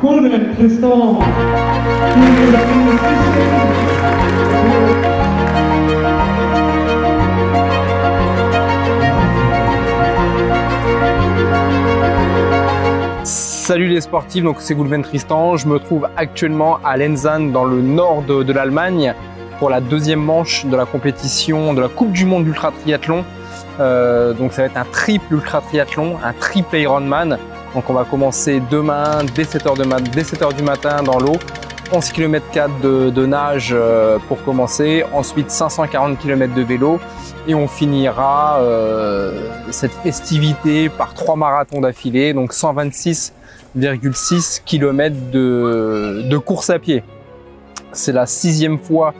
Goulven Tristan, qui nous a fait le Salut les sportifs, donc c'est Goulven Tristan. Je me trouve actuellement à Lenzern dans le nord de l'Allemagne pour la deuxième manche de la compétition de la Coupe du Monde d'ultra triathlon. Donc ça va être un triple ultra triathlon, un triple Ironman. Donc on va commencer demain dès 7h du matin dans l'eau, 11 km 4 de nage pour commencer, ensuite 540 km de vélo et on finira cette festivité par 3 marathons d'affilée, donc 126,6 km de course à pied. C'est la 6e fois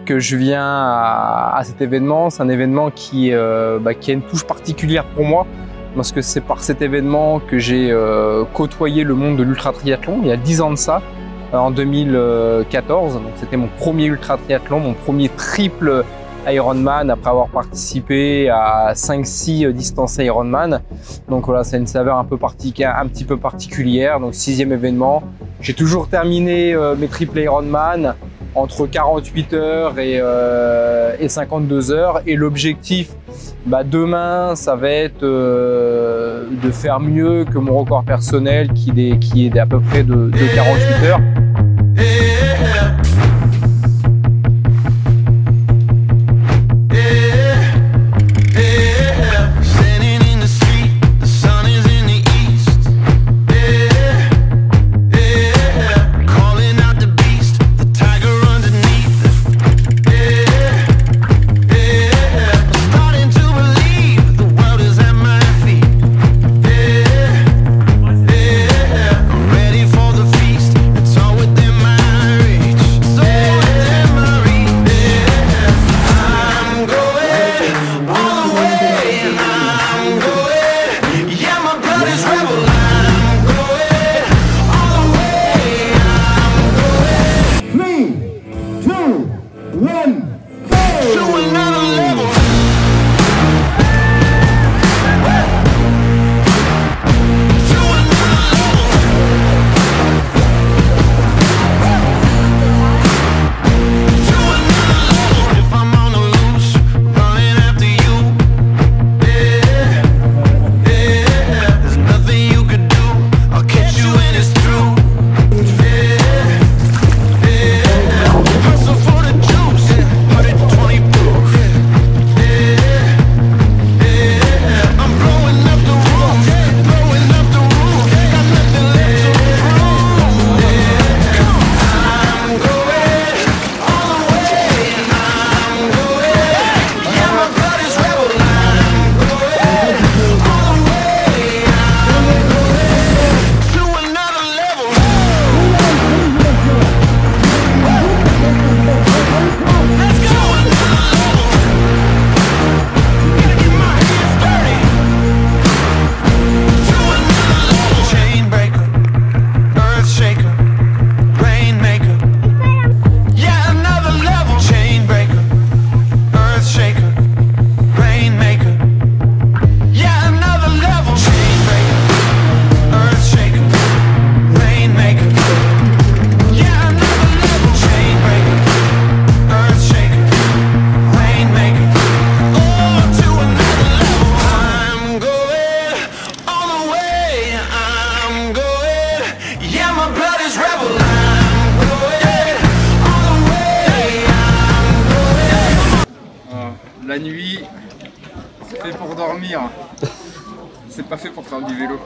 que je viens à cet événement. C'est un événement qui a une touche particulière pour moi parce que c'est par cet événement que j'ai côtoyé le monde de l'ultra triathlon il y a 10 ans de ça, en 2014. Donc c'était mon premier ultra triathlon, mon premier triple Ironman après avoir participé à 5-6 distances Ironman. Donc voilà, c'est une saveur un petit peu particulière. Donc 6e événement. J'ai toujours terminé mes triple Ironman entre 48 heures et 52 heures. Et l'objectif demain, ça va être de faire mieux que mon record personnel qui est à peu près de 48 heures. La nuit, c'est fait pour dormir. C'est pas fait pour faire du vélo.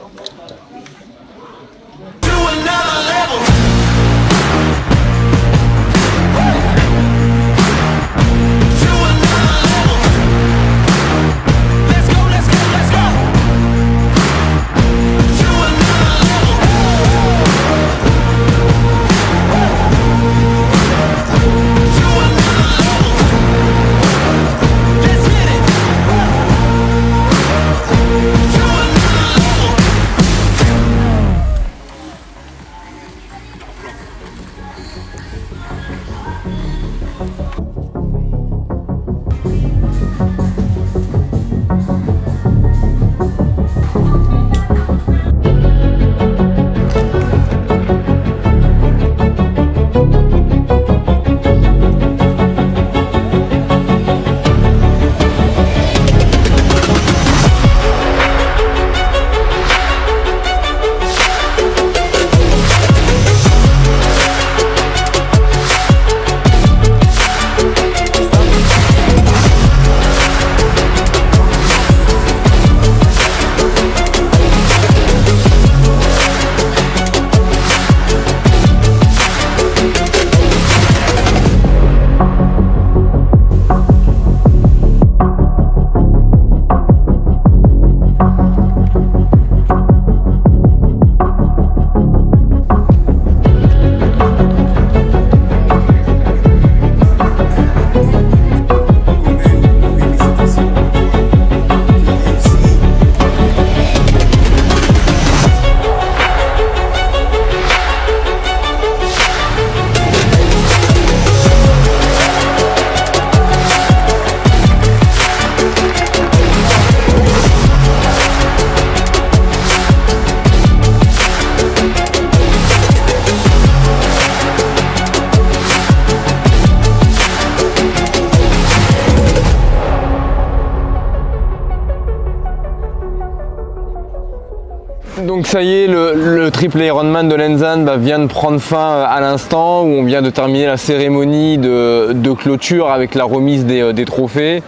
Donc ça y est, le triple Ironman de Lenzane vient de prendre fin à l'instant où on vient de terminer la cérémonie de clôture avec la remise des trophées.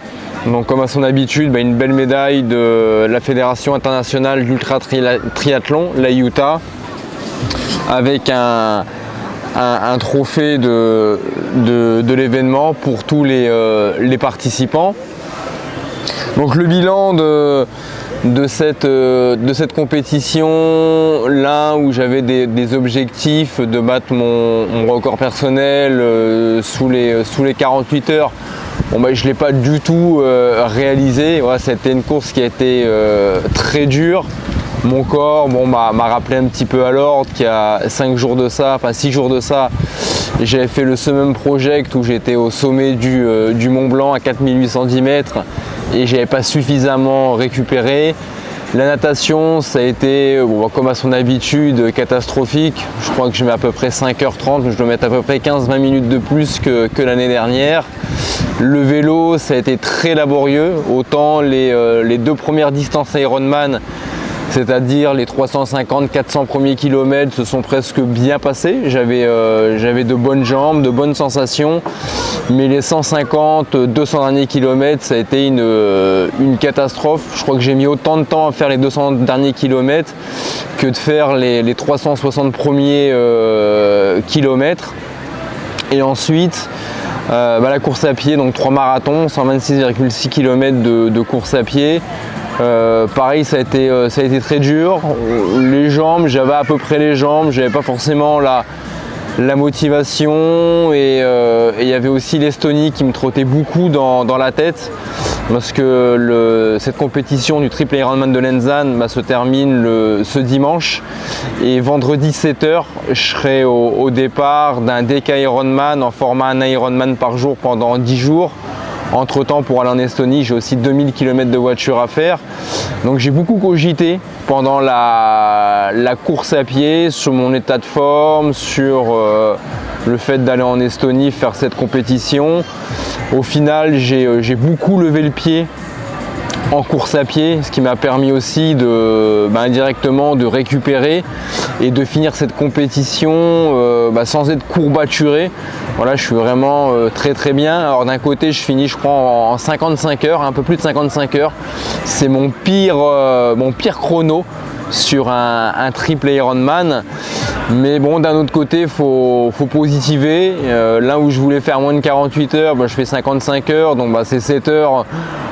Donc comme à son habitude, une belle médaille de la Fédération internationale d'ultra triathlon, la IUTA, avec un trophée de l'événement pour tous les participants. Donc le bilan de cette compétition, là où j'avais des objectifs de battre mon record personnel sous les 48 heures, je ne l'ai pas du tout réalisé. Voilà, c'était une course qui a été très dure. Mon corps m'a rappelé un petit peu à l'ordre qu'il y a 6 jours de ça, j'avais fait le Summum Project où j'étais au sommet du Mont Blanc à 4810 mètres et j'avais pas suffisamment récupéré. La natation, ça a été, comme à son habitude, catastrophique. Je crois que je mets à peu près 5h30, je dois mettre à peu près 15-20 minutes de plus que l'année dernière. Le vélo, ça a été très laborieux. Autant les 2 premières distances Ironman, c'est-à-dire les 350-400 premiers kilomètres, se sont presque bien passés. J'avais de bonnes jambes, de bonnes sensations, mais les 150-200 derniers kilomètres, ça a été une catastrophe. Je crois que j'ai mis autant de temps à faire les 200 derniers kilomètres que de faire les 360 premiers kilomètres. Et ensuite, la course à pied, donc 3 marathons, 126,6 km de course à pied. Pareil, ça a été très dur. Les jambes, j'avais à peu près les jambes, j'avais pas forcément la motivation et il y avait aussi l'Estonie qui me trottait beaucoup dans la tête parce que cette compétition du triple Ironman de Lenzane se termine ce dimanche et vendredi 7h je serai au départ d'un DK Ironman en format 1 Ironman par jour pendant 10 jours. Entre temps, pour aller en Estonie, j'ai aussi 2000 km de voiture à faire. Donc j'ai beaucoup cogité pendant la course à pied sur mon état de forme, sur le fait d'aller en Estonie faire cette compétition. Au final, j'ai beaucoup levé le pied en course à pied, ce qui m'a permis aussi indirectement de récupérer et de finir cette compétition sans être courbaturé. Voilà, je suis vraiment très bien. Alors d'un côté, je finis je crois en 55 heures, un peu plus de 55 heures. C'est mon pire chrono sur un triple Ironman. Mais bon, d'un autre côté, faut positiver. Là où je voulais faire moins de 48 heures, je fais 55 heures, donc c'est 7 heures,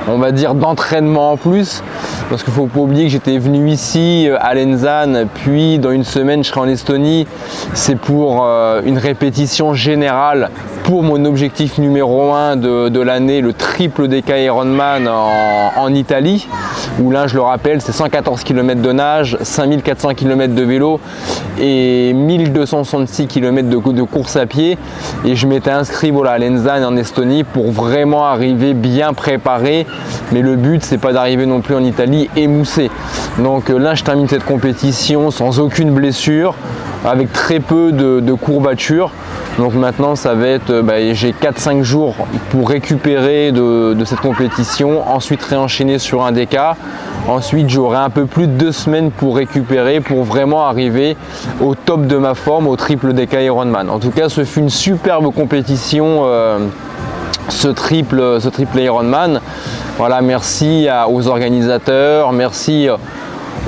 on va dire, d'entraînement en plus. Parce qu'il ne faut pas oublier que j'étais venu ici à Lenzane, puis dans une semaine je serai en Estonie. C'est pour une répétition générale pour mon objectif numéro 1 de l'année, le triple DK Ironman en Italie, où là je le rappelle, c'est 114 km de nage, 5400 km de vélo et 1266 km de course à pied. Et je m'étais inscrit à Lenzane en Estonie pour vraiment arriver bien préparé, mais le but c'est pas d'arriver non plus en Italie émoussé. Donc là je termine cette compétition sans aucune blessure, avec très peu de courbatures. Donc maintenant ça va être, j'ai 4-5 jours pour récupérer de cette compétition, ensuite réenchaîner sur un DK. Ensuite j'aurai un peu plus de 2 semaines pour récupérer, pour vraiment arriver au top de ma forme, au triple DK Ironman. En tout cas ce fut une superbe compétition, ce triple Ironman. Voilà, merci aux organisateurs, merci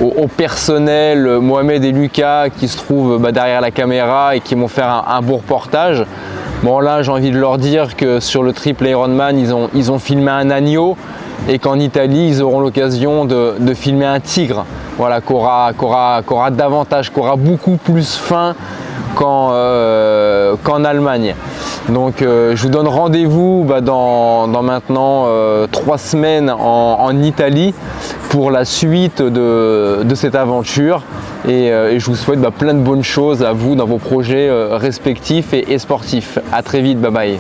au personnel, Mohamed et Lucas qui se trouvent derrière la caméra et qui m'ont fait un beau reportage. Bon là j'ai envie de leur dire que sur le triple Ironman ils ont filmé un agneau et qu'en Italie ils auront l'occasion de filmer un tigre, voilà, qu'aura davantage, qu'aura beaucoup plus faim qu'en Allemagne. Donc je vous donne rendez-vous dans maintenant 3 semaines en Italie pour la suite de cette aventure et je vous souhaite plein de bonnes choses à vous dans vos projets respectifs et sportifs. À très vite, bye bye.